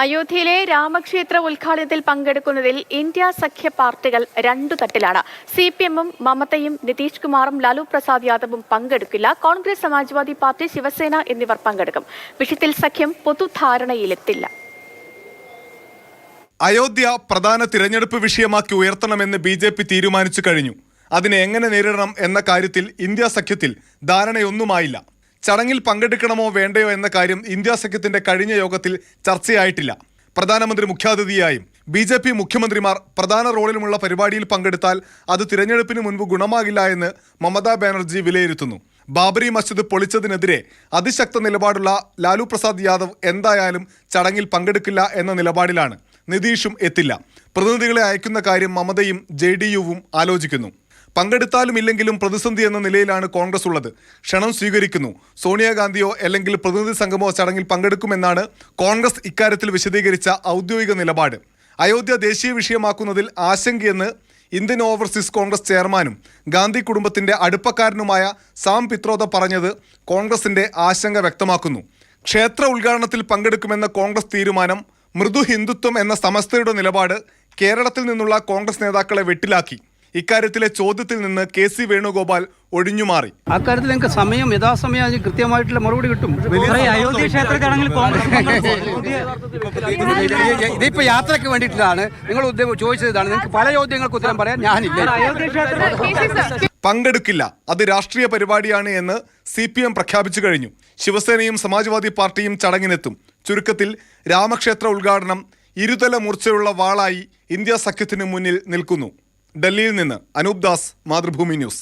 അയോധ്യയിലെ രാമക്ഷേത്ര ഉദ്ഘാടനത്തിൽ പങ്കെടുക്കുന്നതിൽ ഇന്ത്യ സഖ്യ പാർട്ടികൾ രണ്ടു തട്ടിലാണ്. CPM-ഉം മമതയും നിതീഷ് കുമാറും ലാലു പ്രസാദ് യാദവും പങ്കെടുക്കില്ല. കോൺഗ്രസ്, സമാജ്വാദി പാർട്ടി, ശിവസേന എന്നിവർ പങ്കെടുക്കും. വിഷയത്തിൽ സഖ്യം പൊതുധാരണയിലെത്തില്ല. അയോധ്യ പ്രധാന തിരഞ്ഞെടുപ്പ് വിഷയമാക്കി ഉയർത്തണമെന്ന് BJP തീരുമാനിച്ചു കഴിഞ്ഞു. അതിനെ എങ്ങനെ നേരിടണം എന്ന കാര്യത്തിൽ ഇന്ത്യ സഖ്യത്തിൽ ധാരണയൊന്നുമായില്ല. ചടങ്ങിൽ പങ്കെടുക്കണമോ വേണ്ടയോ എന്ന കാര്യം ഇന്ത്യ സഖ്യത്തിന്റെ കഴിഞ്ഞ യോഗത്തിൽ ചർച്ചയായിട്ടില്ല. പ്രധാനമന്ത്രി മുഖ്യാതിഥിയായും BJP മുഖ്യമന്ത്രിമാർ പ്രധാന റോളിലുമുള്ള പരിപാടിയിൽ പങ്കെടുത്താൽ അത് തിരഞ്ഞെടുപ്പിന് മുൻപ് ഗുണമാകില്ല എന്ന് മമതാ ബാനർജി വിലയിരുത്തുന്നു. ബാബരി മസ്ജിദ് പൊളിച്ചതിനെതിരെ അതിശക്ത നിലപാടുള്ള ലാലു പ്രസാദ് യാദവ് എന്തായാലും ചടങ്ങിൽ പങ്കെടുക്കില്ല എന്ന നിലപാടിലാണ്. നിതീഷും എത്തില്ല. പ്രതിനിധികളെ അയക്കുന്ന കാര്യം മമതയും JDU-വും ആലോചിക്കുന്നു. പങ്കെടുത്താലും ഇല്ലെങ്കിലും പ്രതിസന്ധി എന്ന നിലയിലാണ് കോൺഗ്രസ് ഉള്ളത്. ക്ഷണം സ്വീകരിക്കുന്നു. സോണിയാഗാന്ധിയോ അല്ലെങ്കിൽ പ്രതിനിധി സംഘമോ ചടങ്ങിൽ പങ്കെടുക്കുമെന്നാണ് കോൺഗ്രസ് ഇക്കാര്യത്തിൽ വിശദീകരിച്ച ഔദ്യോഗിക നിലപാട്. അയോധ്യ ദേശീയ വിഷയമാക്കുന്നതിൽ ആശങ്കയെന്ന് ഇന്ത്യൻ ഓവർസീസ് കോൺഗ്രസ് ചെയർമാനും ഗാന്ധി കുടുംബത്തിന്റെ അടുപ്പക്കാരനുമായ സാം പിത്രോദ പറഞ്ഞത് കോൺഗ്രസിന്റെ ആശങ്ക വ്യക്തമാക്കുന്നു. ക്ഷേത്ര ഉദ്ഘാടനത്തിൽ പങ്കെടുക്കുമെന്ന കോൺഗ്രസ് തീരുമാനം മൃദു ഹിന്ദുത്വം എന്ന സമസ്തയുടെ നിലപാട് കേരളത്തിൽ നിന്നുള്ള കോൺഗ്രസ് നേതാക്കളെ വെട്ടിലാക്കി. ഇക്കാര്യത്തിലെ ചോദ്യത്തിൽ നിന്ന് KC വേണുഗോപാൽ ഒഴിഞ്ഞുമാറി. അക്കാര്യത്തിൽ നിങ്ങൾക്ക് സമയം യഥാസമയം കൃത്യമായിട്ടുള്ള മറുപടി കിട്ടും. ഇതിപ്പോ യാത്രയ്ക്ക് വേണ്ടിയിട്ടാണ് നിങ്ങൾ ചോദിച്ചതാണ്. നിങ്ങൾക്ക് പല ചോദ്യങ്ങൾക്ക് ഉത്തരം പറയാൻ ഞാനില്ല. പങ്കെടുക്കില്ല, അത് രാഷ്ട്രീയ പരിപാടിയാണ് എന്ന് CPM പ്രഖ്യാപിച്ചു കഴിഞ്ഞു. ശിവസേനയും സമാജ്വാദി പാർട്ടിയും ചടങ്ങിനെത്തും. ചുരുക്കത്തിൽ രാമക്ഷേത്ര ഉദ്ഘാടനം ഇരുതല മൂർച്ചയുള്ള വാളായി ഇന്ത്യ സഖ്യത്തിന് മുന്നിൽ നിൽക്കുന്നു. ഡൽഹിയിൽ നിന്ന് അനൂപ് ദാസ്, മാതൃഭൂമി ന്യൂസ്.